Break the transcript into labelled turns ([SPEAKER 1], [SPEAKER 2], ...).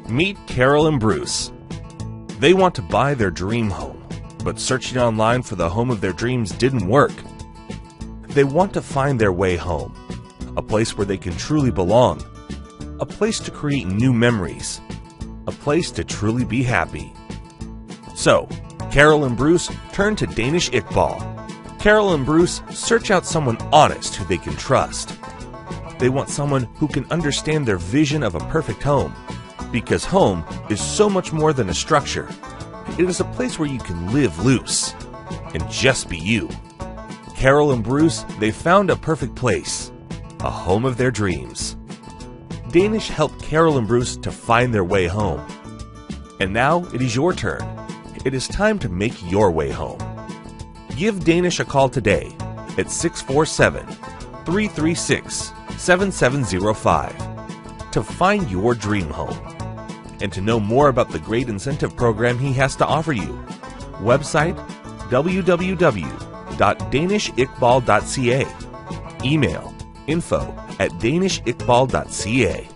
[SPEAKER 1] Meet Carol and Bruce. They want to buy their dream home, but searching online for the home of their dreams didn't work. They want to find their way home, a place where they can truly belong, a place to create new memories, a place to truly be happy. So, Carol and Bruce turn to Danish Iqbal. Carol and Bruce search out someone honest who they can trust. They want someone who can understand their vision of a perfect home, because home is so much more than a structure. It is a place where you can live loose and just be you. Carol and Bruce, they found a perfect place, a home of their dreams. Danish helped Carol and Bruce to find their way home. And now it is your turn. It is time to make your way home. Give Danish a call today at 647-336-7705 to find your dream home. And to know more about the great incentive program he has to offer you, website www.danishiqbal.ca, email info@danishiqbal.ca.